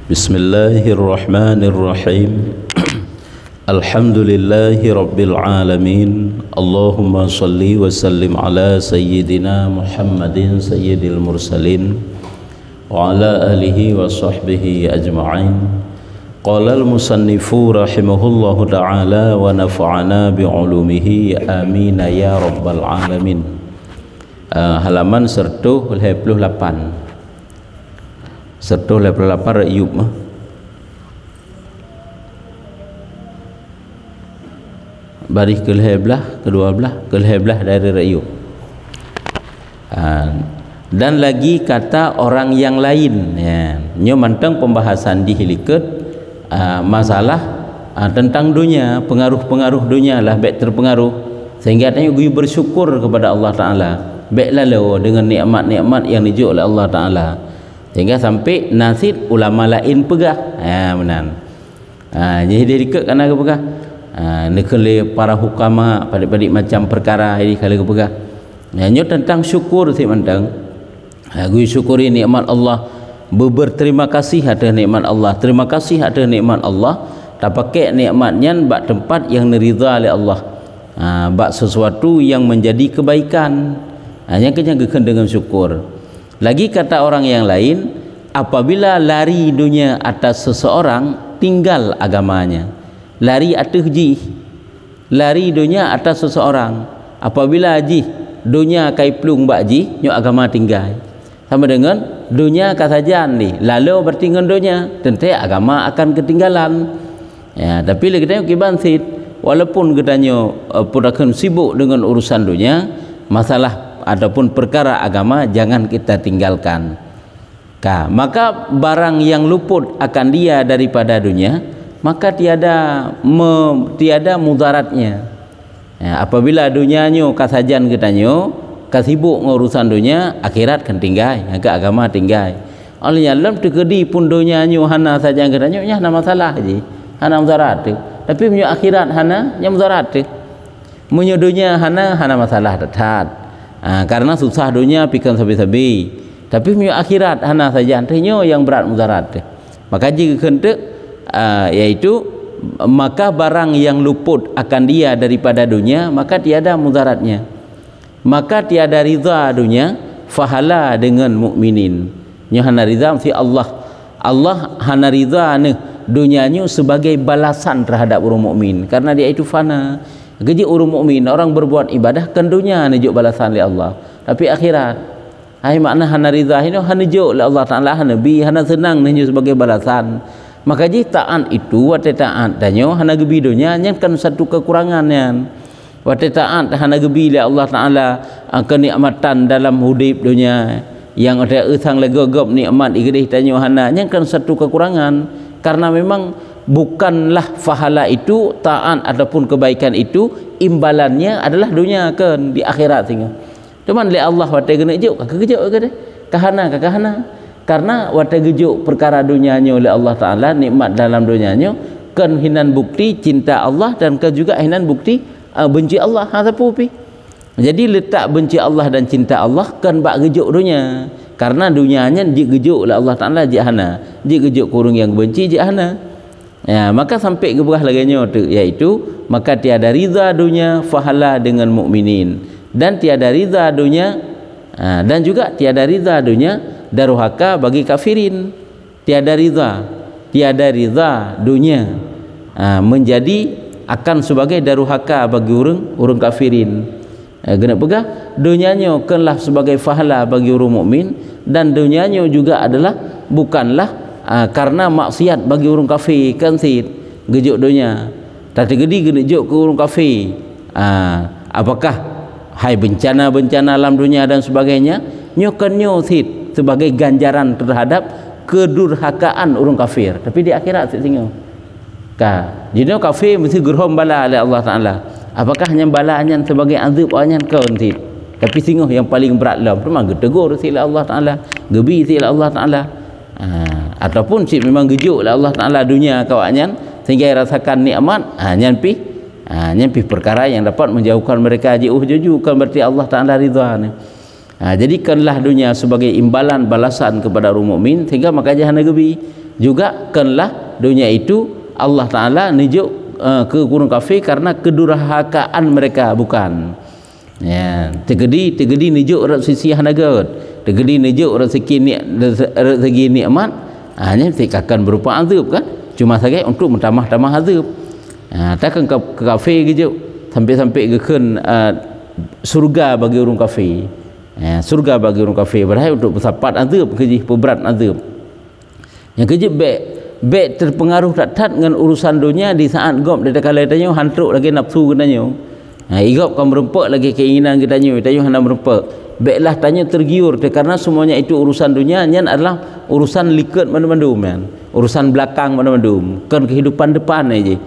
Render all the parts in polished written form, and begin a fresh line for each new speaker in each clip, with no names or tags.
Bismillahirrahmanirrahim. Alhamdulillahi rabbil alamin. Allahumma salli wa sallim ala sayyidina Muhammadin sayyidil mursalin wa ala alihi wa sahbihi ajma'in. Qala al-musannifu rahimahullahu ta'ala wa nafa'ana bi'ulumihi amin ya rabbal alamin. Halaman 128 Ayub baris ke-12 dari Ayub. Dan lagi kata orang yang lain ya. Nyo manteng pembahasan di hiliket masalah tentang dunia, pengaruh-pengaruh dunia lah baik terpengaruh sehingga tanya gue bersyukur kepada Allah Ta'ala baiklah lo dengan nikmat-nikmat yang dijuk oleh Allah Ta'ala sehingga sampai nasib ulama lain pegah benar. Jadi dia dekat kerana ke pegah nekele para hukama padik-padik macam perkara ini kali ke pegah nyo tentang syukur si manteng gue syukuri nikmat Allah, berterima kasih ada nikmat Allah, terima kasih ada nikmat Allah, tak pakai nikmatnya bak tempat yang neridha oleh Allah, bak sesuatu yang menjadi kebaikan, hanya kenyangkan dengan syukur. Lagi kata orang yang lain, apabila lari dunia atas seseorang tinggal agamanya, lari atas ji, lari dunia atas seseorang, apabila ji dunia kai plung bak ji nyo agama tinggal. Sama dengan dunia kasajan ni lalu bertinggal dunia tentu agama akan ketinggalan ya. Tapi lagi tanya kiban sit walaupun katanya pun sibuk dengan urusan dunia, masalah ataupun perkara agama jangan kita tinggalkan. Maka barang yang luput akan dia daripada dunia maka tiada mudaratnya ya. Apabila dunianya kasajan katanya kasibuk ngurusan dunia, akhirat kan tinggal, ke agama tinggal. Oleh dalam terkedi pun dunianya hana saja katanya nya hana masalah je, hana mudarat. Tapi punya akhirat hana nya mudarat. Punya dunia hana masalah tetap. Karena susah dunia pikan sabi-sabi. Tapi punya akhirat hana saja antanya yang berat mudarat. Maka jika kentek yaitu maka barang yang luput akan dia daripada dunia maka tiada mudaratnya. Maka tiada ridha dunia fahala dengan mukminin. Nya hana ridha si Allah hana ridha ne dunianya sebagai balasan terhadap orang mukmin karena dia itu fana. Gaji orang mukmin orang berbuat ibadah kan dunia ne juk balasan oleh Allah. Tapi akhirat ai makna hana ridha ini hana juk oleh Allah Taala hana bi hana senang ne sebagai balasan. Maka ji taat itu wa taat danyo hana gebi dunia nya kan satu kekurangannya. Wate taat hana gebi li Allah Taala kenikmatan dalam hidup dunia yang ada usang legogop nikmat igedih tanyo hana nya kan satu kekurangan karena memang bukanlah fahala itu taat ataupun kebaikan itu imbalannya adalah dunia kan di akhirat sehingga cuman li Allah wate gena juk kegejuk ke kahana karena wate gejuk perkara dunianya oleh Allah Taala nikmat dalam dunianya kan hinan bukti cinta Allah dan kan juga hinan bukti benci Allah pi. Jadi letak benci Allah dan cinta Allah kan bak gejuk dunia karena dunianya jik gejuk oleh Allah Taala jik hana jik gejuk kurung yang benci jik hana ya. Maka sampai ke berah laginya tu iaitu maka tiada ridha dunia fahala dengan mukminin dan tiada ridha dunia dan juga tiada ridha dunia daruhaka bagi kafirin. Tiada ridha dunia menjadi akan sebagai daruhaka bagi orang kafirin. Kena pegah dunianya kanlah sebagai fahala bagi orang mukmin dan dunianya juga adalah bukanlah karena maksiat bagi orang kafir kan sid gejuk dunia tapi gedi gejuk ke orang kafir apakah hai bencana alam dunia dan sebagainya nyo sid sebagai ganjaran terhadap kedurhakaan orang kafir tapi di akhirat tinggal jadi kafir mesti gerham bala oleh Allah Taala. Apakah hanya balanya sebagai azab hanya kau nanti? Tapi singguh yang paling berat lah memang getegur sila Allah Taala, gebi sila Allah Taala. Ataupun si memang gejuk lah Allah Taala dunia kawannya sehingga rasakan nikmat nyampi perkara yang dapat menjauhkan mereka jauh kan berarti Allah Taala ridha. Jadikanlah dunia sebagai imbalan balasan kepada orang mukmin sehingga makanya hana gebi juga kenlah dunia itu Allah Ta'ala nijuk ke gunung kafir karena kedurhakaan mereka, bukan ya. Tegedi nijuk sisi hanagat, tegedi nijuk rezeki nikmat, hanya akan berupa azab kan, cuma saja untuk mentambah-tambah azab. Takkan ke kafir gitu sampai kekan surga bagi orang kafir, surga bagi orang kafir, padahal untuk bersapat azab kejih berat azab. Yang kejih baik terpengaruh tak dengan urusan dunia di saat gop dia kala tanya hantruk lagi nafsu katanya. Igop kan merempak lagi keinginan kita hendak merempak. Baiklah tanya tergiur karena semuanya itu urusan dunia nya adalah urusan liket mana-mandum kan. Urusan belakang mana-mandum. Kan kehidupan depan aja.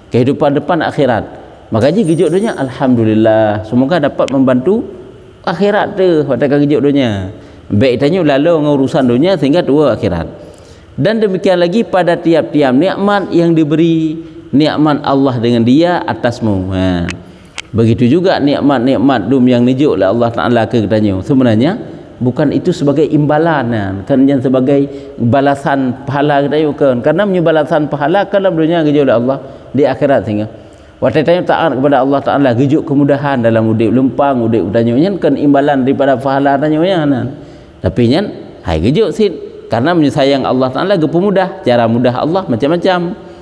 Kehidupan depan akhirat. Makanya gijuk dunia alhamdulillah semoga dapat membantu akhirat tu pada gijuk dunia. Baik tanya lalu urusan dunia sehingga tua akhirat. Dan demikian lagi pada tiap-tiap nikmat yang diberi nikmat Allah dengan dia atasmu. Begitu juga nikmat-nikmat dum yang nijuk oleh Allah Ta'ala ke katanya. Sebenarnya bukan itu sebagai imbalan kan, yang sebagai balasan pahala katanya kan. Karena balasan pahala kalau dunia nijuk oleh Allah di akhirat sehingga waktu tanya taat kepada Allah Ta'ala gijuk kemudahan dalam udik lempang udik utanya kan imbalan daripada pahala tanya kan. Tapi nyan hai gijuk sin karena menyayang Allah Ta'ala kepemudah cara mudah Allah macam-macam.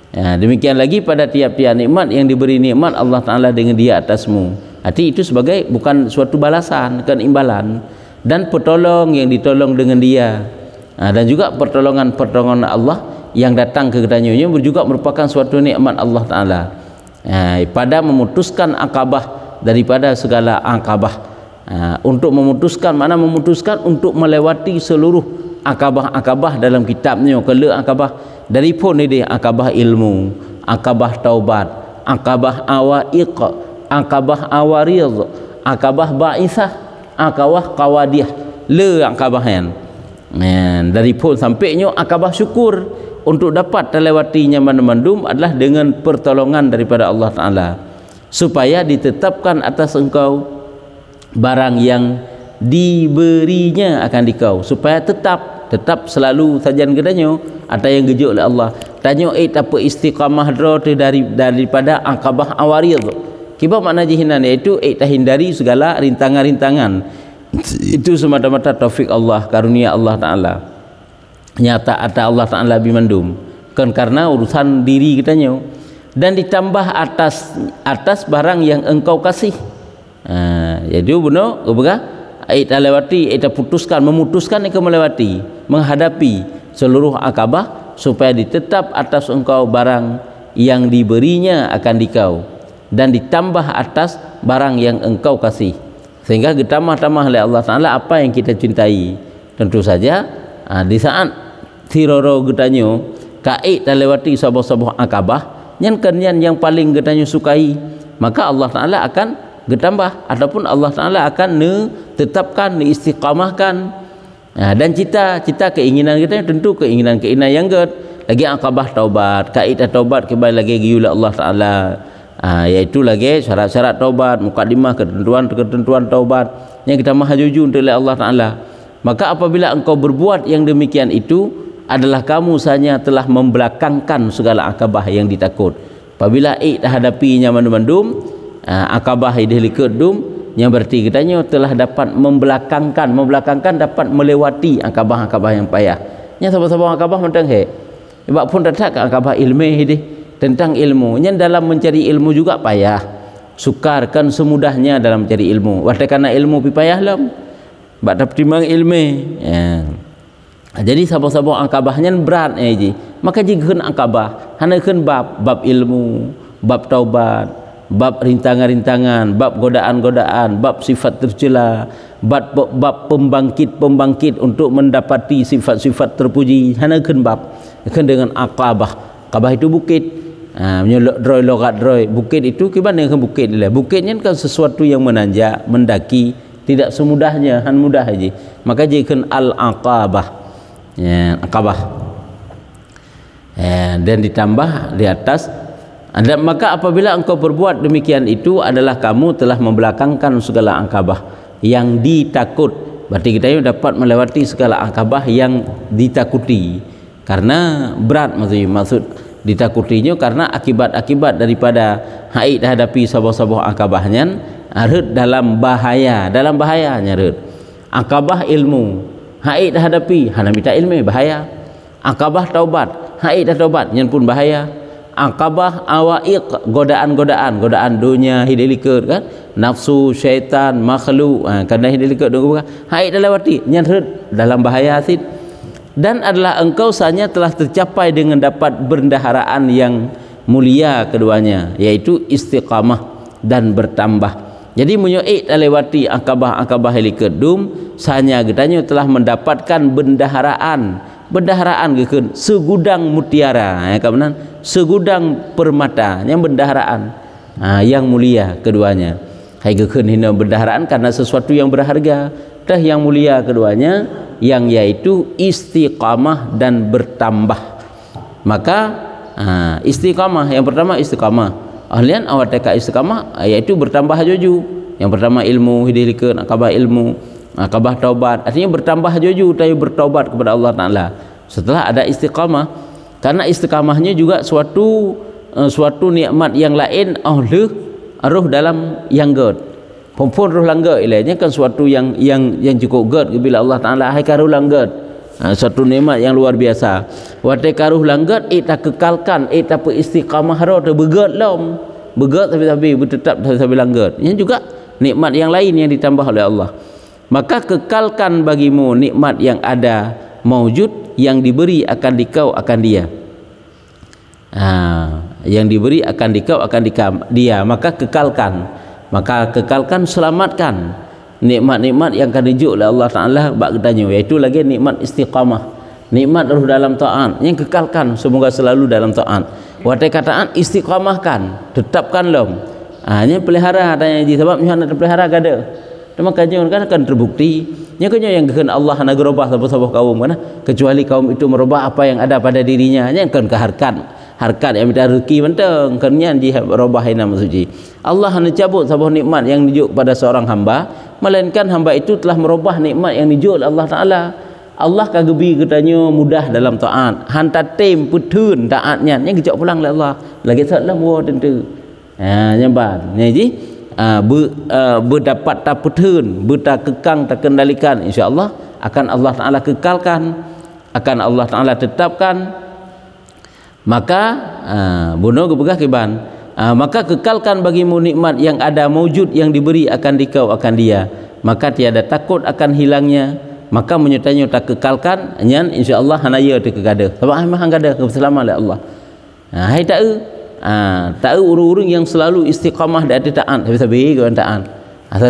Demikian lagi pada tiap-tiap nikmat yang diberi nikmat Allah Ta'ala dengan dia atasmu. Arti itu sebagai bukan suatu balasan, kan imbalan. Dan pertolong yang ditolong dengan dia. Dan juga pertolongan Allah yang datang ke katanya juga merupakan suatu nikmat Allah Ta'ala. Pada memutuskan akabah daripada segala akabah. Untuk memutuskan, mana memutuskan untuk melewati seluruh akabah-akabah dalam kitabnya. Kalau akabah dari pun ini akabah ilmu, akabah taubat, akabah awaiq, akabah awarid, akabah ba'isah, akabah qawadiyah, le akabahan. Dari pun sampainya akabah syukur untuk dapat terlewatinya mandum adalah dengan pertolongan daripada Allah Ta'ala supaya ditetapkan atas engkau barang yang diberinya akan dikau, supaya tetap selalu sajan gedanya ada yang gejuk oleh Allah. Tanya apa istiqamah daripada akabah awarid. Kiba makna jihinan iaitu hindari segala rintangan-rintangan. Itu semata-mata taufik Allah, karunia Allah Ta'ala. Nyata ada Allah Ta'ala bimandum. Kan karena urusan diri kitanya. Dan ditambah atas barang yang engkau kasih. Jadi benar keberah kita lewati, kita memutuskan kita melewati, menghadapi seluruh akabah supaya ditetap atas engkau barang yang diberinya akan dikau dan ditambah atas barang yang engkau kasih, sehingga ditambah-tambah oleh Allah Ta'ala apa yang kita cintai. Tentu saja di saat tiroro getanyo kait lewati sebuah akabah yang paling getanyo sukai, maka Allah Ta'ala akan getambah ataupun Allah Ta'ala akan tetapkan, istiqamahkan. Dan cita-cita keinginan kita tentu keinginan yang get lagi akabah taubat, kaidah taubat kembali lagi giula Allah Ta'ala, yaitu lagi syarat-syarat taubat, mukadimah, ketentuan taubat yang kita mahajuju untuk Allah Ta'ala. Maka apabila engkau berbuat yang demikian itu adalah kamu sahaja telah membelakangkan segala akabah yang ditakut. Apabila dah hadapinya mandum akabah idhlikut dum yang berarti katanya telah dapat membelakangkan dapat melewati akabah-akabah yang payah. Nya sama-sama akabah mentang sebab pun tak akabah ilmu tentang ilmu. Nya dalam mencari ilmu juga payah. Sukarkan semudahnya dalam mencari ilmu. Wahai karena ilmu pi payah lam. Bak dapat timbang ilmu. Jadi sama-sama akabahnya berat ji. Maka jika akabah hanakeun bab ilmu, bab taubat, bab rintangan-rintangan, bab godaan-godaan, bab sifat tercela, bab pembangkit untuk mendapati sifat-sifat terpuji. Hanakeun bab dengan akabah. Akabah itu bukit. Menyolok logat bukit itu gimana dengan bukit dia? Bukitnya kan sesuatu yang menanjak, mendaki, tidak semudahnya, mudah aja. Maka jadikan al-aqabah. Akabah. Dan ditambah di atas. Maka apabila engkau berbuat demikian itu adalah kamu telah membelakangkan segala akabah yang ditakut. Berarti kita dapat melewati segala akabah yang ditakuti. karena berat maksud ditakutinya karena akibat-akibat daripada haid hadapi sabah-sabah akabahnya arut dalam bahayanya arut. Akabah ilmu, haid hadapi hana minta ilmu bahaya. Akabah taubat, haid dah taubat nyen pun bahaya. Akabah awaiq, godaan dunia hideliker kan, nafsu, syaitan, makhluk, kerana hideliker dua haid dah lewati nyen dalam bahaya sid. Dan adalah engkau sanya telah tercapai dengan dapat bendaharaan yang mulia keduanya, yaitu istiqamah dan bertambah. Jadi munyoik lewati akabah helikedum sanya getanya telah mendapatkan bendaharaan gekeun segudang mutiara ya kabenan, segudang permata yang bendaharaan yang mulia keduanya. Hai gekeun hina bendaharaan karena sesuatu yang berharga, tah yang mulia keduanya yang yaitu istiqamah dan bertambah. Maka istiqamah yang pertama istiqamah. Ahlian awak teka istiqamah yaitu bertambah juju. Yang pertama ilmu hidilikeun akabah ilmu, akabah taubat. Artinya bertambah juju tayu bertaubat kepada Allah Taala. Setelah ada istiqamah, karena istiqamahnya juga suatu nikmat yang lain roh dalam yang god. Pun roh langgar ilahnya kan suatu yang cukup god bila Allah Taala hai karuh langgar. Suatu nikmat yang luar biasa. Watai karuh langgar tak kekalkan tak istiqamah roh bergod lom. Bergod tapi bertetap tapi langgar. Ini juga nikmat yang lain yang ditambah oleh Allah. Maka kekalkan bagimu nikmat yang ada maujud yang diberi akan dikau akan dia. Yang diberi akan dikau akan dia, maka kekalkan, selamatkan nikmat-nikmat yang akan dijuk oleh Allah Taala bak katanya, iaitu lagi nikmat istiqamah, nikmat roh dalam taat yang kekalkan semoga selalu dalam taat. Watai kataan istiqamahkan, tetapkan lom. Nya pelihara tanya ji sebab nya nak pelihara gada. Makanya kan akan terbukti nya kanya yang kehendak Allah nak gerubah sabah-sabah kaum kan, kecuali kaum itu merubah apa yang ada pada dirinya, nya kan harkat yang minta rezeki menteng kerana dia merubah nama suci. Allah hanya cabut sebuah nikmat yang dijuk pada seorang hamba, melainkan hamba itu telah merubah nikmat yang dijuk oleh Allah Taala. Allah kagebi katanya mudah dalam taat, hantar tem putun taatnya yang kejak pulang oleh Allah. Lagi salah mua tentu. Nyamban. Jadi berdapat tak putun, bertak kekang tak kendalikan, insya-Allah akan Allah Taala kekalkan, akan Allah Taala tetapkan. Maka bunuh kebegah kiban, maka kekalkan bagimu nikmat yang ada maujud yang diberi akan dikau akan dia, maka tiada takut akan hilangnya, maka menyertanya tak kekalkan nyan insyaallah hanaya tu kegada sebab memang gada keselamatan oleh Allah. Hai tak urung-urung yang selalu istiqamah di atas taat sabi kawan taat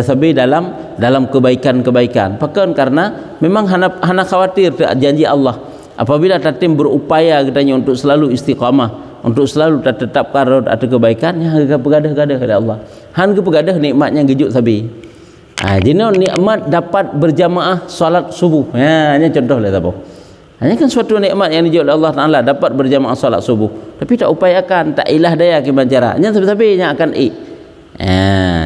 sabi dalam kebaikan-kebaikan pakan karena memang hana khawatir janji Allah. Apabila tatim berupaya katanya untuk selalu istiqamah, untuk selalu tetapkan atau kebaikannya, harga pegadah-gadah oleh Allah. Han ke pegadah nikmatnya gejuk sabi. Jino nikmat dapat berjamaah solat subuh. Ini contoh lah tahu. Hanya kan suatu nikmat yang dijuk oleh Allah Taala dapat berjamaah solat subuh. Tapi tak upayakan, tak ilah daya gimana cara. Nya sabi-sabi nya akan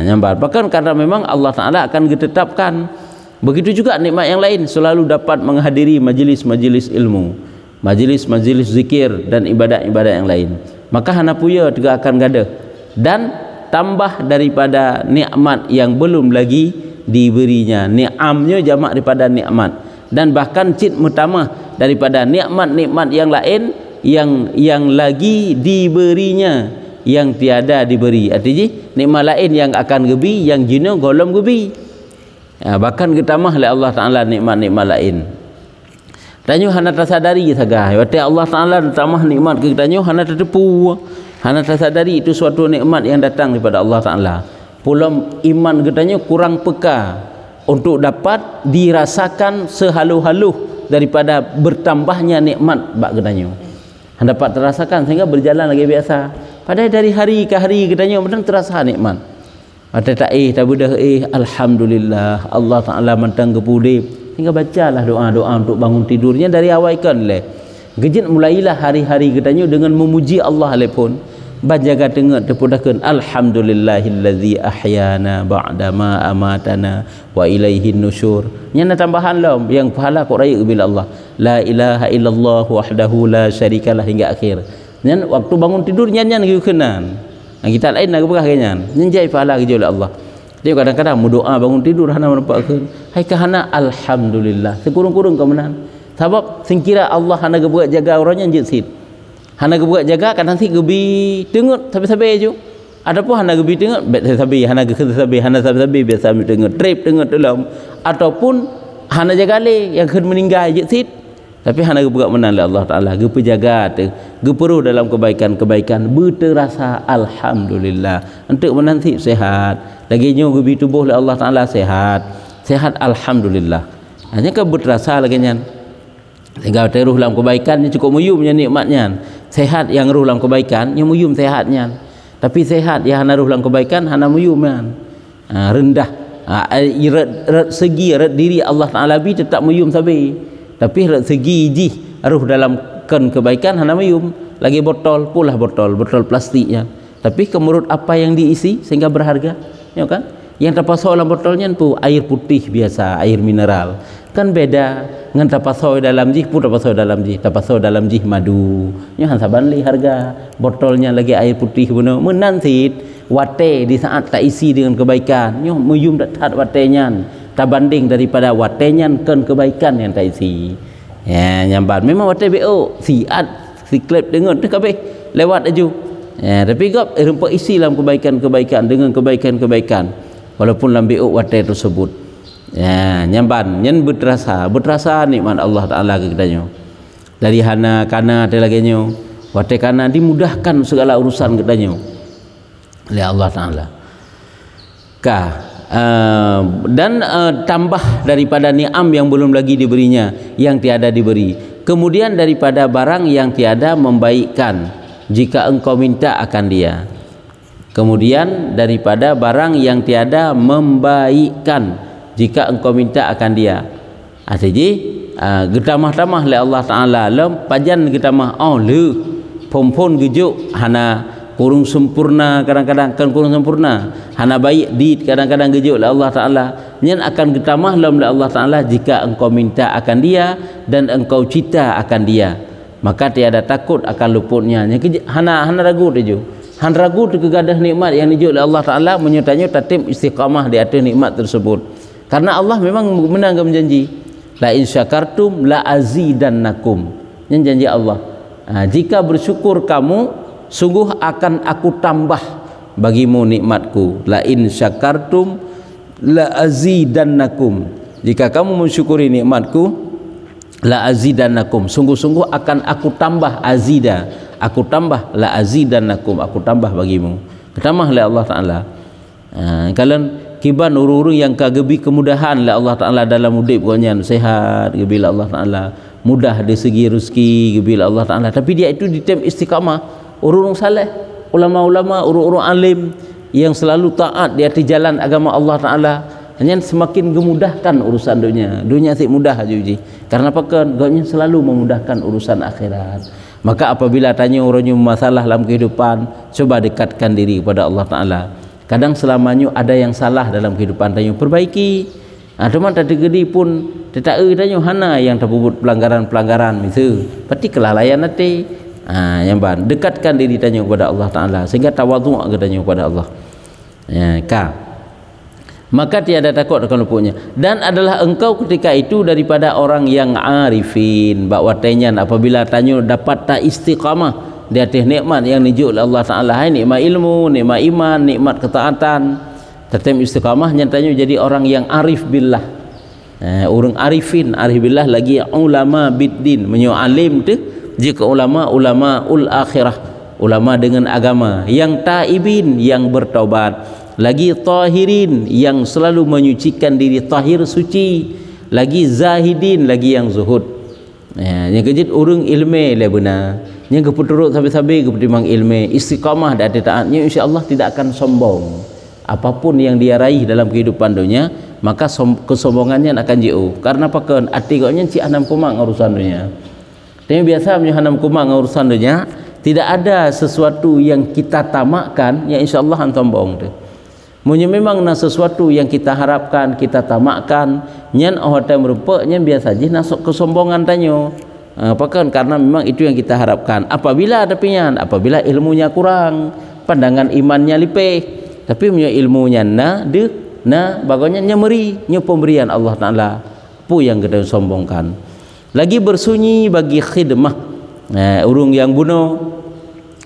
nyambar. Bahkan karena memang Allah Taala akan ditetapkan. Begitu juga nikmat yang lain selalu dapat menghadiri majlis-majlis ilmu, majlis-majlis zikir dan ibadat-ibadat yang lain. Maka hana puya juga akan gada dan tambah daripada nikmat yang belum lagi diberinya. Ni'amnya jamak daripada nikmat dan bahkan cit utama daripada nikmat-nikmat yang lain yang lagi diberinya yang tiada diberi. Artinya nikmat lain yang akan gebi yang jina golom gebi. Bahkan ketamah oleh Allah Taala nikmat-nikmat lain. Tanyo hana tersadari saga. Waktu Allah Taala tamah nikmat ke tanyo hana tertepu. Hana tersadari itu suatu nikmat yang datang daripada Allah Taala. Pulau iman katanya kurang peka untuk dapat dirasakan sehalu-halu daripada bertambahnya nikmat bak katanya. Hana dapat terasakan sehingga berjalan lagi biasa. Padahal dari hari ke hari katanya benar terasa nikmat. Ada tak budah alhamdulillah Allah Taala mentang kepudi hingga bacalah doa-doa untuk bangun tidurnya dari awal kan le. Gejit mulailah hari-hari katanya dengan memuji Allah lepun, banjaga dengar terpudakan alhamdulillahillazi ahyana ba'da ma amatana wa ilaihin nusyur. Nya tambahan lom yang pahala kok raya bila Allah. La ilaha illallah wahdahu la syarikalah hingga akhir. Nya waktu bangun tidur nyanyian gitu kenan. Kita lain nak berkah kenyan. Nyanjai pahala ke oleh Allah. Dia kadang-kadang berdoa bangun tidur hana menampakkan hai kahana alhamdulillah. Sekurung-kurung kau menan. Sebab singkira Allah hana gebuat jaga orangnya jitsit. Hana gebuat jaga kadang si gebi tengok sabi-sabi je. Adapun hana gebi tengok bet sabi hana ge sabi hana sabi biasa ambil tengok trip tengok dalam ataupun hana jaga le yang akan meninggal jitsit. Tapi hana gebuat menang Allah Taala ge penjaga te ge peruh dalam kebaikan-kebaikan berterasa alhamdulillah untuk menanti sehat. Lagi nyo gebi tubuh oleh Allah Taala sehat alhamdulillah. Hanya ke berterasa lagi nyan. Sehingga teruh dalam kebaikan ni cukup muyum nya nikmatnya. Sehat yang ruh dalam kebaikan nya muyum sehatnya. Tapi sehat yang hana ruh dalam kebaikan hana muyum kan. Rendah. Segi diri Allah Taala bi tetap muyum sabi. Tapi segi ji ruh dalam kebaikan hana muyum. Lagi botol botol plastiknya. Tapi kemurut apa yang diisi sehingga berharga. Ya kan? Yang terpasau dalam botolnya tu air putih biasa, air mineral. Kan beda dengan terpasau dalam jih pun terpasau dalam jih madu. Nya han saban li harga botolnya lagi air putih benar. Menantit wate di saat tak isi dengan kebaikan. Nya muyum tak watenya. Tak banding daripada watenya kan kebaikan yang tak isi. Ya nyambat memang wate BO siat si klip dengar tu kabeh lewat aju. Ya, tapi gap rupa isi dalam kebaikan-kebaikan dengan kebaikan-kebaikan walaupun dalam biuk watai tersebut. Ya, nyamban nyen berterasa nikmat Allah Taala ke kitanya. Dari hana kana te laginyo, watai kana dimudahkan segala urusan kitanya oleh Allah Taala. Dan tambah daripada ni'am yang belum lagi diberinya, yang tiada diberi. Kemudian daripada barang yang tiada membaikkan jika engkau minta akan dia. Kemudian daripada barang yang tiada membaikkan jika engkau minta akan dia. Jadi getamah-tamah oleh Allah Taala lam pajan getamah le pompon gejuk hana kurung sempurna kadang-kadang kan kurung sempurna hana baik di kadang-kadang gejuk oleh Allah Taala nyen akan getamah lam oleh Allah Taala jika engkau minta akan dia dan engkau cita akan dia. Maka tiada takut akan luputnya. Hana ragu tu. Han ragu tu kegadah nikmat yang dijuk oleh Allah Taala menyertanya tatim istiqamah di atas nikmat tersebut. Karena Allah memang menanggap janji. La in syakartum la azidannakum. Yang janji Allah. Jika bersyukur kamu, sungguh akan aku tambah bagimu nikmatku. La in syakartum la azidannakum. Jika kamu mensyukuri nikmatku, la azidannakum, sungguh-sungguh akan aku tambah azida, aku tambah la azidannakum, aku tambah bagimu. Ketambah oleh Allah Taala. Kalian kiban urung-urung yang kagebi kemudahan oleh Allah Taala dalam hidup pokoknya sehat gebi Allah Taala, mudah dari segi rezeki gebi Allah Taala. Tapi dia itu di tem istiqamah, urung saleh, ulama-ulama, urung-urung alim yang selalu taat di atas jalan agama Allah Taala. Hanya semakin memudahkan urusan dunia sik mudah aja uji. Karena apa kan gaunya selalu memudahkan urusan akhirat. Maka apabila tanya orangnya masalah dalam kehidupan, coba dekatkan diri kepada Allah Taala. Kadang selamanya ada yang salah dalam kehidupan tanya perbaiki. Teman tak gede pun tak tanya hana yang terbuat pelanggaran-pelanggaran misal. Pasti kelalaian nanti. Yang ban dekatkan diri tanya kepada Allah Taala sehingga tawadhu tanya kepada Allah. Maka tiada takut akan luputnya. Dan adalah engkau ketika itu daripada orang yang arifin. Bahawa tanyan apabila tanya dapat tak istiqamah di atas nikmat yang dijuk oleh Allah Ta'ala. Nikmat ilmu, nikmat iman, nikmat ketaatan. Tetap istiqamah yang tanya jadi orang yang arif billah. Orang arifin, arif billah lagi ulama biddin. Menyo alim tu jika ulama ul akhirah. Ulama dengan agama. Yang taibin, yang bertaubat. Lagi tahirin yang selalu menyucikan diri tahir suci, lagi zahidin lagi yang zuhud. Yang kejut urung ilmu le benar. Yang keputurut sabi-sabi keputimang ilmu istiqamah dan taatnya insya-Allah tidak akan sombong. Apapun yang dia raih dalam kehidupan dunia, maka kesombongannya akan jauh. Karena apa kan arti gaunya ci anam kumang urusan dunia. Tapi biasa menyo anam kumang urusan dunia, Tidak ada sesuatu yang kita tamakkan yang insya-Allah han sombong tu. Munyo memang na sesuatu yang kita harapkan, kita tamakkan, nyan hotel merupanya biasa je nasuk kesombongan tanyo. Apakah karena memang itu yang kita harapkan. Apabila ada pinyan, apabila ilmunya kurang, pandangan imannya lipeh, tapi punya ilmunya bagainya nyemeri, nya pemberian Allah Taala. Apa yang kita sombongkan. Lagi bersunyi bagi khidmah. Urung yang bunuh,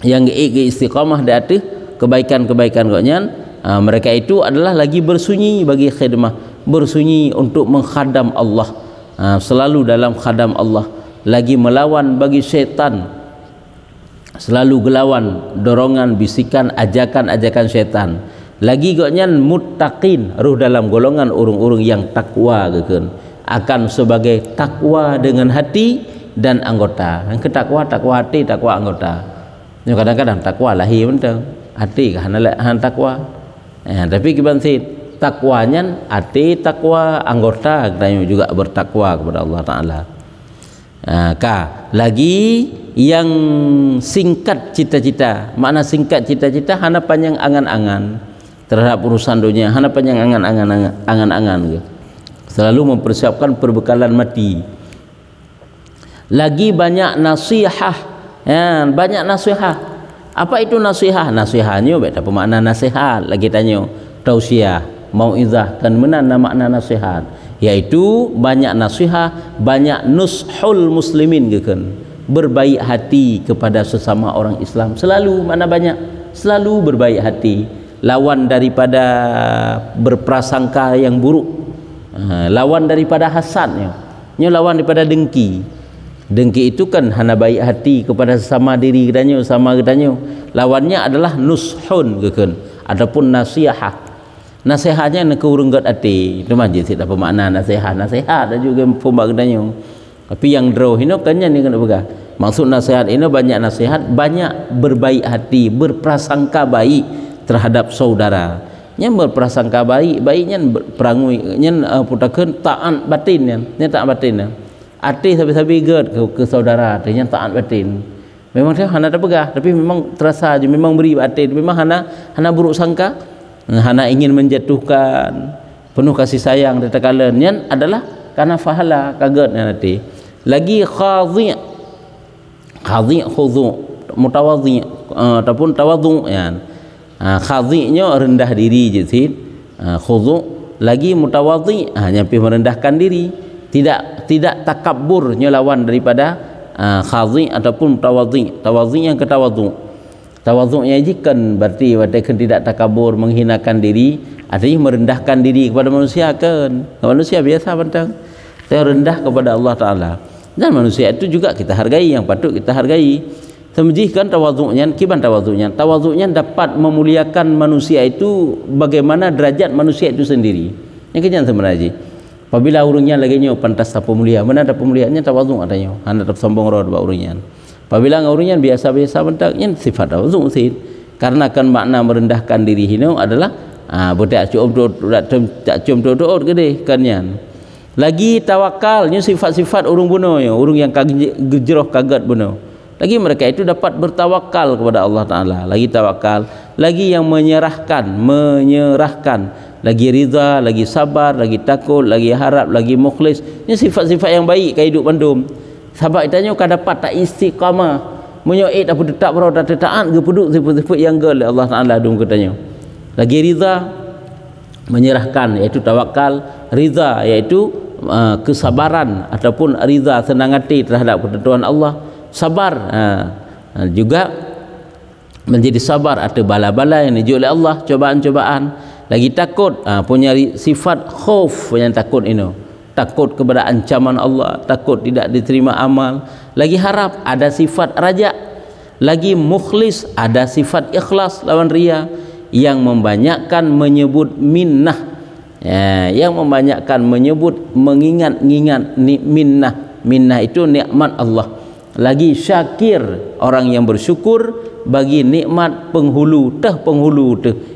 yang istiqamah di atas kebaikan-kebaikan koknya. Mereka itu adalah lagi bersunyi bagi khidmah, bersunyi untuk menghadam Allah, selalu dalam khadam Allah, lagi melawan bagi syaitan, selalu gelawan dorongan, bisikan, ajakan-ajakan syaitan. Lagi goknya muttaqin, ruh dalam golongan urung-urung yang takwa geken, akan sebagai takwa dengan hati dan anggota. Yang ketakwa, takwa hati, takwa anggota. Kadang-kadang takwa lahir mentang, hati kan takwa. Tapi kibansit takwanya hati takwa, anggota kita juga bertakwa kepada Allah Taala. Lagi yang singkat cita-cita. Makna singkat cita-cita hana panjang angan-angan terhadap urusan dunia, hana panjang angan-angan. Selalu mempersiapkan perbekalan mati. Lagi banyak nasihat. Banyak nasihat. Apa itu nasihat? Nasihatnya beda pemakna nasihat lagi tanya tausiah, mauizah dan mana makna nasihat, yaitu banyak nasihat, banyak nushul muslimin geken, berbaik hati kepada sesama orang Islam. Selalu mana banyak, selalu berbaik hati, lawan daripada berprasangka yang buruk, lawan daripada hasadnya, lawan daripada dengki. Dengki itu kan hana baik hati kepada sesama diri kitanya, sama kitanya. Lawannya adalah nushun geken, adapun nasihat. Nasihatnya nak urunggat hati. Itu majlis apa makna nasihat? Nasihat ada juga pembak kitanya. Tapi yang draw ini kan ni kena pegang. Maksud nasihat ini banyak nasihat, banyak berbaik hati, berprasangka baik terhadap saudara. Yang berprasangka baik, baiknya perangui, nya putakeun taat batin nya taat batin. Hati sabi-sabi gerd ke saudara, dengan taat batin. Memang dia hana ada pegah, tapi memang terasa je, memang beri batin, memang hana buruk sangka, hana ingin menjatuhkan, penuh kasih sayang di tekalannya adalah karena fahala kaget nanti. Lagi khadhi' khudu' mutawadhi' ataupun tawadhu' ya. Khadhi'nya rendah diri je sih. Khudu' lagi mutawadhi' hanya merendahkan diri. Tidak takabur nyelawan daripada khadhi ataupun tawadhi. Tawadhi yang ketawadhu. Tawadhunya kan berarti tidak takabur, menghinakan diri, artinya merendahkan diri kepada manusia kan. Manusia biasa bentang. Saya rendah kepada Allah Taala. Dan manusia itu juga kita hargai, yang patut kita hargai. Semejihkan tawadhunya, kiban tawadhunya. Tawadhunya dapat memuliakan manusia itu bagaimana derajat manusia itu sendiri. Yang kejan sebenarnya. Apabila urungnya lagi nyo pantas apa mulia, mana ada pemuliaannya tawadhu adanya, hanya tetap sombong roh ba urungnya. Apabila urungnya biasa-biasa bentaknya sifat tawadhu sih. Karena kan makna merendahkan diri hino adalah budak cium doa gede kanyan. Lagi tawakalnya sifat-sifat urung bunuh, urung yang gejroh kaget bunuh. Lagi mereka itu dapat bertawakal kepada Allah Taala. Lagi tawakal, lagi yang menyerahkan, lagi ridha, lagi sabar, lagi takut, lagi harap, lagi mukhlis. Ini sifat-sifat yang baik ke hidup bandum. Sahabat itanya kan dapat tak istiqamah, menyoit apa tetap berau tak taat ke puduk sifat-sifat yang gel Allah Taala dum katanya. Lagi ridha, menyerahkan, iaitu tawakal, ridha iaitu kesabaran ataupun ridha senang hati terhadap ketentuan Allah. Sabar juga menjadi sabar atas bala-bala yang diuji oleh Allah, cobaan-cobaan. Lagi takut, punya sifat khauf yang takut ini, takut kepada ancaman Allah, takut tidak diterima amal. Lagi harap, ada sifat raja. Lagi mukhlis, ada sifat ikhlas lawan riya. Yang membanyakkan menyebut minnah, yang membanyakkan menyebut mengingat-ingat minnah itu nikmat Allah. Lagi syakir, orang yang bersyukur bagi nikmat penghulu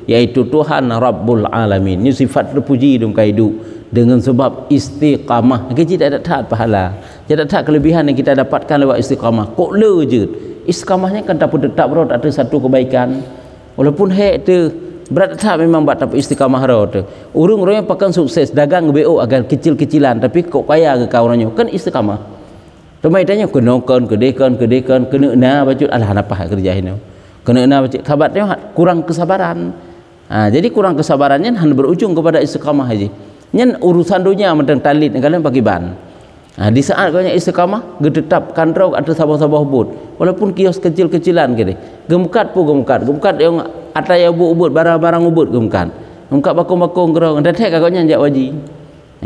yaitu Tuhan Rabbul Alamin. Ini sifat terpuji dalam hidup dengan sebab istiqamah. Kita tidak taat pahala, tidak taat kelebihan yang kita dapatkan lewat istiqamah. Kok le je istiqamahnya kan tak tetap bro, ada satu kebaikan walaupun hek tu berat tak memang buat tapi istiqamah bro tu urung-urung yang pakai sukses dagang BO agak kecil-kecilan tapi kok kaya ke kawannya kan istiqamah temai tanya kenokan kedekan kena na baca alah apa kerja ini kena na baca khabatnya kurang kesabaran. Jadi kurang kesabarannya hanya berujung kepada istiqamah aja nyen urusan dunia mentang talit kalian bagi ban. Di saat banyak istiqamah getetap kandrau ada sabah-sabah ubud walaupun kios kecil-kecilan gini gemkat yang ataya ubud barang-barang ubud gemkat bakung-bakung gerong dan tek agaknya jak waji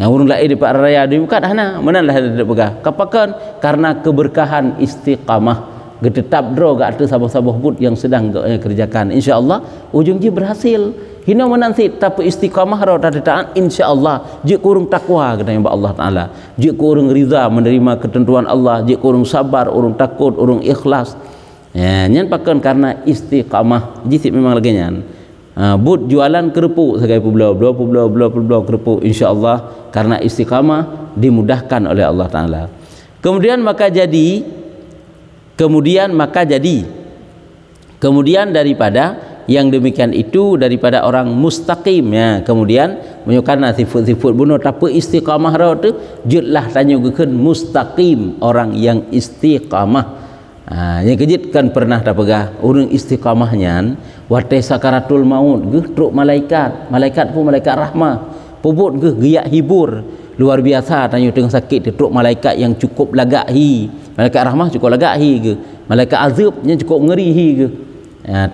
urung lain di Pak Raya di gemkat hana manalah ada begah kapakan karena keberkahan istiqamah getetap draw gak ada sabah-sabah ubud yang sedang kerjakan insyaallah ujungnya berhasil hina menanti tapi istiqamah ro tataan insyaallah je kurung takwa kata yang Allah taala je kurung riza menerima ketentuan Allah je kurung sabar urung takut urung ikhlas ya nyen pakan karena istiqamah jisik memang lagi nyan but jualan kerupuk segai pulau kerupuk insyaallah karena istiqamah dimudahkan oleh Allah taala kemudian daripada yang demikian itu daripada orang mustaqim ya kemudian menyukana sifat-sifat bunuh tapi istiqamah rau tu jutlah tanya gekeun mustaqim orang yang istiqamah. Yang kejit kan pernah dah pegah urang istiqamahnya wate sakaratul maut geuh truk malaikat pun malaikat rahmah puput geuh giyak hibur luar biasa tanya tengah sakit truk malaikat yang cukup lagak hi malaikat rahmah cukup lagak hi ke malaikat azabnya cukup ngeri hi ke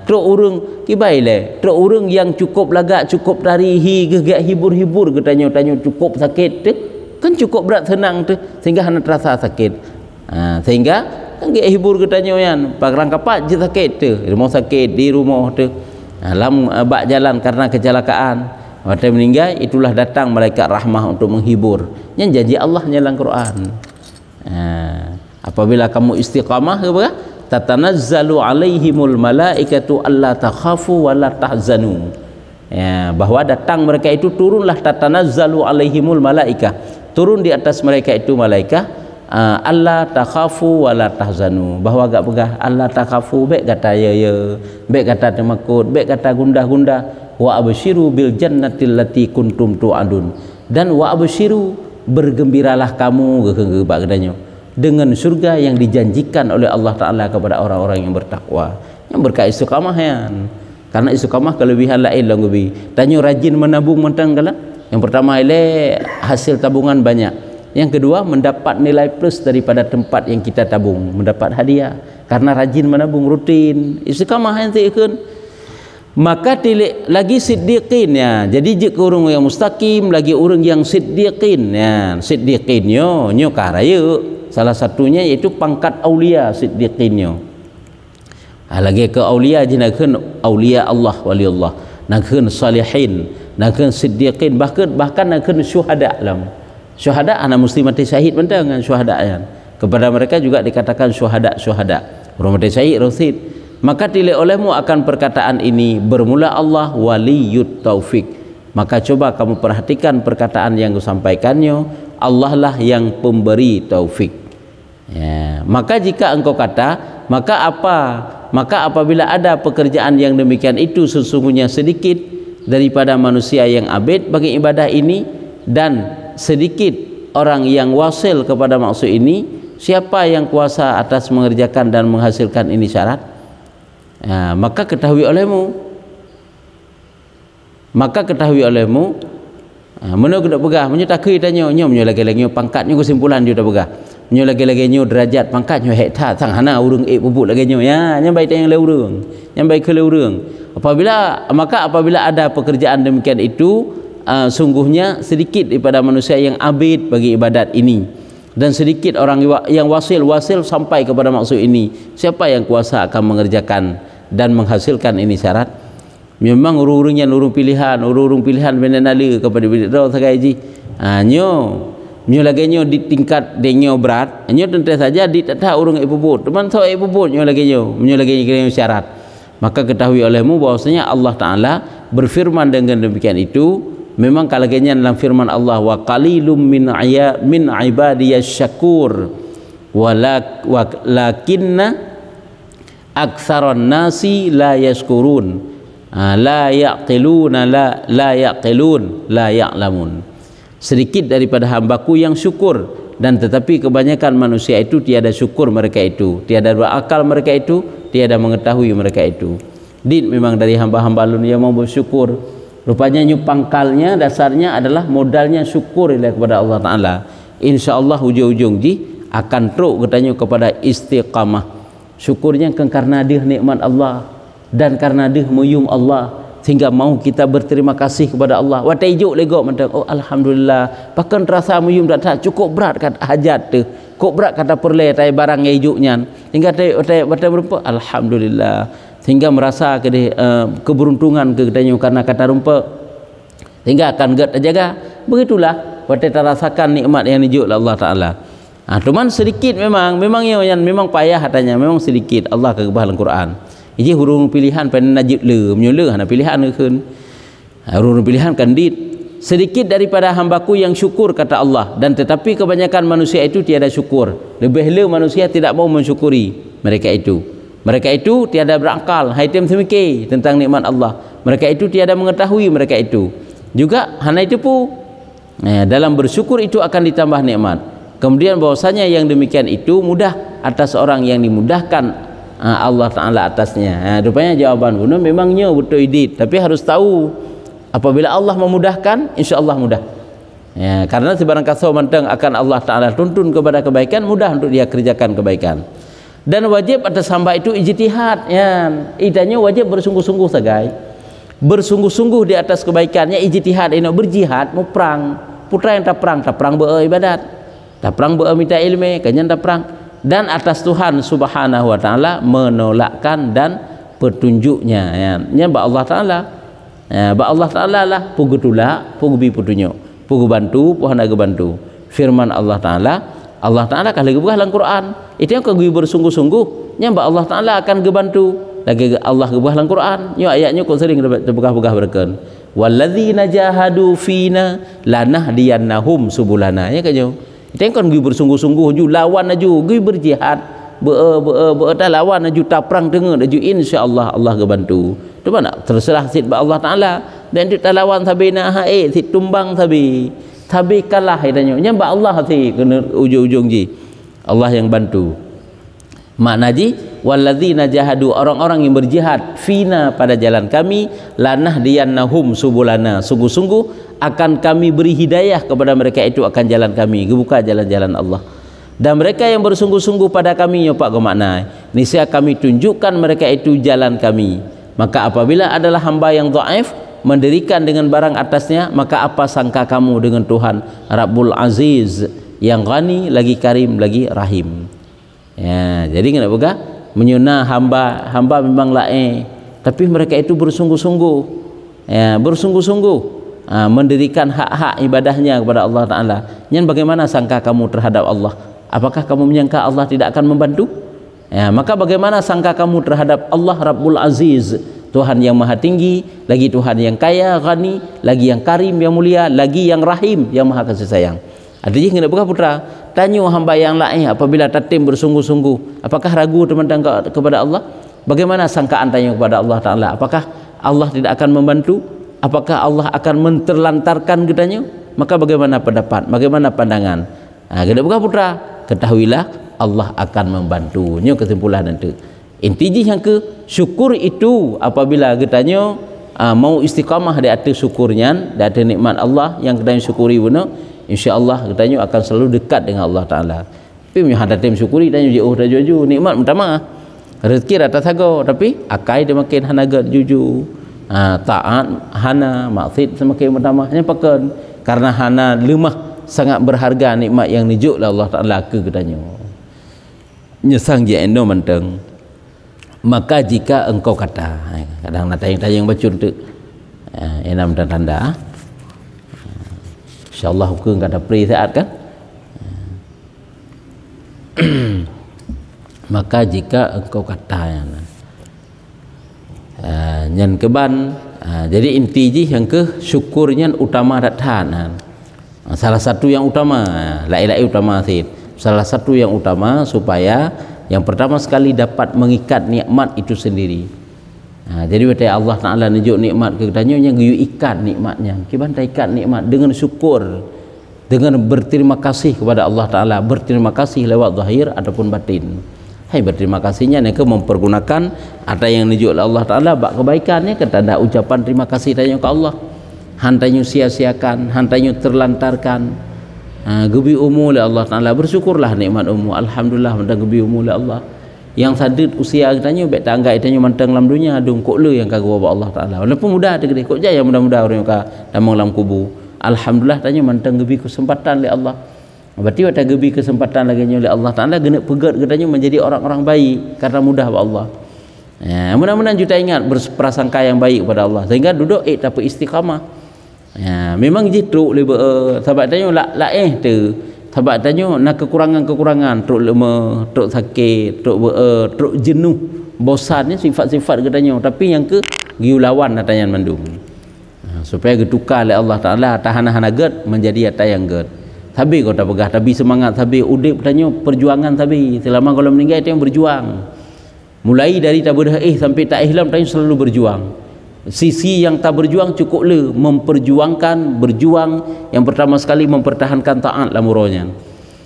truk urang kibai le truk urang yang cukup lagak cukup dari hi ke giyak hibur ke tanya cukup sakit tu kan cukup berat senang tu sehingga hana terasa sakit sehingga kan giyak hibur ke tanya yan pakrang kapat je sakit tu mau sakit di rumah tu dalam bak jalan karena kecelakaan waktu meninggal itulah datang malaikat rahmah untuk menghibur yang janji Allah dalam Quran. Apabila kamu istiqamah ke apa tatanazzalu alaihimul malaikatu alla takhafu wa la tahzanu ya bahwa datang mereka itu turunlah tatanazzalu alaihimul malaikah turun di atas mereka itu malaikah alla takhafu wa la tahzanu bahwa gak pegah alla takhafu baik kata ya baik kata temakut baik kata gundah-gundah wa absyiru bil jannatil lati kuntum tu'adun dan wa absyiru bergembiralah kamu ke bagdanya dengan surga yang dijanjikan oleh Allah Ta'ala kepada orang-orang yang bertakwa yang berkait istiqamah ya karena istiqamah kelebihan lain lah gubi tanya rajin menabung mentang kala yang pertama ile hasil tabungan banyak yang kedua mendapat nilai plus daripada tempat yang kita tabung mendapat hadiah karena rajin menabung rutin istiqamah yang tikun maka tilik lagi siddiqin ya jadi jik urang yang mustaqim lagi urang yang siddiqin ya siddiqin nyo karaya salah satunya yaitu pangkat aulia siddiqinnya lagi ke aulia jinakeun aulia Allah waliullah nakeun salihin nakeun siddiqin bahkan nakeun syuhada alam syuhada anak muslim mati syahid mentang dengan syuhada kepada mereka juga dikatakan syuhada orang mati syahid rasid maka tilai olehmu akan perkataan ini bermula Allah waliyut taufik maka coba kamu perhatikan perkataan yang kusampaikannya Allah lah yang pemberi taufik ya, maka jika engkau kata maka apabila ada pekerjaan yang demikian itu sesungguhnya sedikit daripada manusia yang abid bagi ibadah ini dan sedikit orang yang wasil kepada maksud ini siapa yang kuasa atas mengerjakan dan menghasilkan ini syarat ya, maka ketahui olehmu mana aku nak pegah menyo takui tanya nyo lagi-lagi pangkatnya kesimpulan dia dah pegah nyo lagi-lagi nyo derajat pangkatnya hektar sang hana urang bubut lagi nyo ya yang baik tanya le urang yang baik ke le urang apabila ada pekerjaan demikian itu sungguhnya sedikit daripada manusia yang abid bagi ibadat ini dan sedikit orang yang wasil sampai kepada maksud ini siapa yang kuasa akan mengerjakan dan menghasilkan ini syarat memang urung-urung pilihan benenali kepada bidau sagaji nyo lagi nyo di tingkat denyo berat nyo tentu saja di tak urung ibubut teman so ibubut nyo lagi kira syarat maka ketahui olehmu bahwasanya Allah Taala berfirman dengan demikian itu memang kalagenya dalam firman Allah wa qalilum min ibadiyasy syakur walakinna aktsaran nasi la yashkurun, la yaqiluna, la yaqilun, la ya'lamun. Sedikit daripada hambaku yang syukur, dan tetapi kebanyakan manusia itu tiada syukur mereka itu, tiada berakal mereka itu, tiada mengetahui mereka itu. Din memang dari hamba-hamba Allah yang mau bersyukur. Rupanya pangkalnya, dasarnya adalah modalnya syukur kepada Allah Ta'ala. InsyaAllah ujung-ujung akan teruk katanya kepada istiqamah. Syukurnya karena dia nikmat Allah, dan karena dia muyum Allah, sehingga mau kita berterima kasih kepada Allah. Wa tajuk lego mentang, oh alhamdulillah, bahkan rasa muyum tak cukup berat kat hajat tu, cukup berat kata perle tai barang ejuknya, hingga tai berapa alhamdulillah, sehingga merasa keberuntungan katanya karena kata rumput, sehingga akan jaga. Begitulah kita rasakan nikmat yang dijuk oleh Allah Ta'ala. Cuman sedikit memang yang memang payah katanya, memang sedikit Allah kegabah dalam Quran. Ini huruf pilihan pada najib le menyula hana pilihan keun. Huruf pilihan kandid. Sedikit daripada hambaku yang syukur kata Allah, dan tetapi kebanyakan manusia itu tiada syukur. Lebih le manusia tidak mau mensyukuri mereka itu. Mereka itu tiada berakal, haitem semikir tentang nikmat Allah. Mereka itu tiada mengetahui mereka itu. Juga hana itu pun dalam bersyukur itu akan ditambah nikmat. Kemudian bahwasanya yang demikian itu mudah atas orang yang dimudahkan Allah Ta'ala atasnya. Rupanya jawaban guna memangnya betul idit, tapi harus tahu apabila Allah memudahkan, insya-Allah mudah. Karena sebarang kasau manteng akan Allah Ta'ala tuntun kepada kebaikan, mudah untuk dia kerjakan kebaikan. Dan wajib atas hamba itu ijtihad, idanya wajib bersungguh-sungguh sagai, bersungguh-sungguh di atas kebaikannya, ijtihad ini berjihad, mau perang. Putra yang tak perang beribadat, tak perang minta ilmu, kenyan tak perang. Dan atas Tuhan Subhanahu wa Ta'ala menolakkan dan petunjuknya, ba Allah Ta'ala, ba Allah Ta'ala lah pugu tulak, pugu bi petunjuk, pugu bantu, puhan aga bantu. Firman Allah Ta'ala, Allah Ta'ala kalau gebah dalam Quran, itu yang kau bersungguh-sungguh, ba Allah Ta'ala akan gebantu. Lagi Allah gebah dalam Quran, ayatnya kau sering terbegah-begah berken. Walladzina jahadu fina lanahdiyannahum subulana, ya kan? Kita kan pergi bersungguh-sungguh ju lawan aju, pergi berjihad, lawan aju tak perang dengar aju, insya-Allah Allah gebantu. Tu mana terserah sid ba Allah Taala, dan tu lawan sabina hae sid tumbang sabi kalah idanya. Nya ba Allah si kena ujung-ujung ji. Allah yang bantu. Makna ji walladzina jahadu, orang-orang yang berjihad fina pada jalan kami, lanahdiyannahum subulana, sungguh-sungguh akan kami beri hidayah kepada mereka itu akan jalan kami, buka jalan-jalan Allah. Dan mereka yang bersungguh-sungguh pada kami, ya Pak gemakna, niscaya kami tunjukkan mereka itu jalan kami. Maka apabila adalah hamba yang dhaif mendirikan dengan barang atasnya, maka apa sangka kamu dengan Tuhan Rabbul Aziz yang ghani lagi karim lagi rahim. Ya, jadi enggak boga menyuna hamba memang tapi mereka itu bersungguh-sungguh, ya, bersungguh-sungguh mendirikan hak-hak ibadahnya kepada Allah Ta'ala. Yang bagaimana sangka kamu terhadap Allah? Apakah kamu menyangka Allah tidak akan membantu? Ya, maka bagaimana sangka kamu terhadap Allah Rabbul Aziz, Tuhan yang maha tinggi, lagi Tuhan yang kaya, ghani, lagi yang karim, yang mulia, lagi yang rahim, yang maha kasih sayang. Artinya hendak buka putra, tanya hamba yang lain apabila tatim bersungguh-sungguh, apakah ragu teman-teman kepada Allah? Bagaimana sangkaan tanya kepada Allah Ta'ala? Apakah Allah tidak akan membantu? Apakah Allah akan menterlantarkan kitanya? Maka bagaimana pendapat? Bagaimana pandangan? Hendak buka putra, ketahuilah Allah akan membantunya. Kesimpulan nanti. Intinya yang ke syukur itu apabila kitanya mau istiqamah di atas syukurnya, di atas nikmat Allah yang kita syukuri benar, insya-Allah kitanya akan selalu dekat dengan Allah Taala. Tapi menghadap tim syukuri dan jauh dah jujur nikmat pertama. Rezeki rata sago tapi akai dia makin hanaga jujur. Taat hana maksud semakin pertama hanya pakan karena hana lemah sangat berharga nikmat yang nijuk lah Allah Taala ke kitanya. Nyesang je endo menteng. Maka jika engkau kata, kadang nak tanya-tanya yang bacun tu, enam dan tanda, insyaAllah hukum kata peri saat kan. Maka jika engkau kata, nyan keban, jadi inti je yang ke syukurnya utama datang. Salah satu yang utama, lai utama sih. Salah satu yang utama supaya yang pertama sekali dapat mengikat nikmat itu sendiri. Jadi betul Allah Ta'ala nunjuk nikmat ke katanya yang you ikat nikmatnya. Kiban tak ikat nikmat dengan syukur, dengan berterima kasih kepada Allah Ta'ala, berterima kasih lewat zahir ataupun batin. Hai berterima kasihnya ni ke mempergunakan ada yang nunjuk Allah Ta'ala bak kebaikannya ke tanda ucapan terima kasih tanya ke Allah. Hantanya sia-siakan, hantanya terlantarkan. Gebi umur oleh Allah Ta'ala, bersyukurlah nikmat umur, alhamdulillah mentang gebi umur oleh Allah. Yang sadid usia katanya bet tangga itanya mentang dalam dunia adung kok le yang kagak Allah Ta'ala walaupun mudah ada gede kok jaya mudah-mudah orang ka dalam dalam kubur, alhamdulillah tanya mentang gebi kesempatan oleh Allah. Berarti ada gebi kesempatan lagi oleh Allah Ta'ala gena pegat katanya menjadi orang-orang baik karena mudah wa Allah. Mudah-mudahan kita ingat berprasangka yang baik kepada Allah sehingga duduk tapi istiqamah. Memang jitu lebih sebab tanya la tu sebab tanya nak kekurangan truk lemah, truk sakit, truk jenuh, bosan ni sifat-sifat katanya, tapi yang ke giu lawan katanya mandum. Supaya getukar oleh Allah Taala tahan-tahan agat menjadi ata yang get. Tabi kau tak pegah, tabi semangat, tabi udip tanya perjuangan tabi. Selama kalau meninggal itu yang berjuang. Mulai dari tak berdah sampai tak ihlam tanya selalu berjuang. Sisi yang tak berjuang cukup le memperjuangkan, berjuang yang pertama sekali mempertahankan taat lamuranya.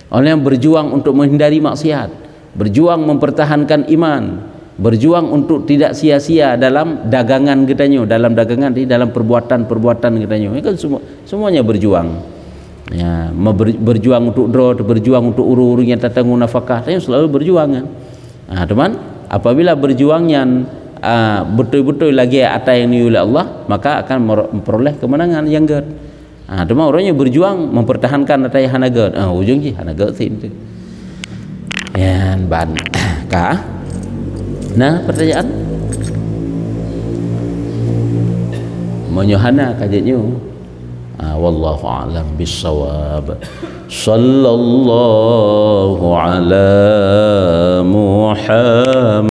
Oleh yang berjuang untuk menghindari maksiat, berjuang mempertahankan iman, berjuang untuk tidak sia-sia dalam dagangan katanya, dalam dagangan di dalam perbuatan katanya. Ini kan semuanya berjuang. Ya, berjuang untuk drod, berjuang untuk uru-uru yang tatang nafkah, tanya selalu berjuang kan. Teman, apabila berjuangnya betul-betul lagi ada yang ni oleh Allah, maka akan memperoleh kemenangan yang ged. Cuma orangnya berjuang mempertahankan ada yang hanagat. Ujung je hanagat sin tu. Yan ban kah? Nah, pertanyaan menyohana kajiannya. Wallahu a'lam bissawab. Sallallahu ala Muhammad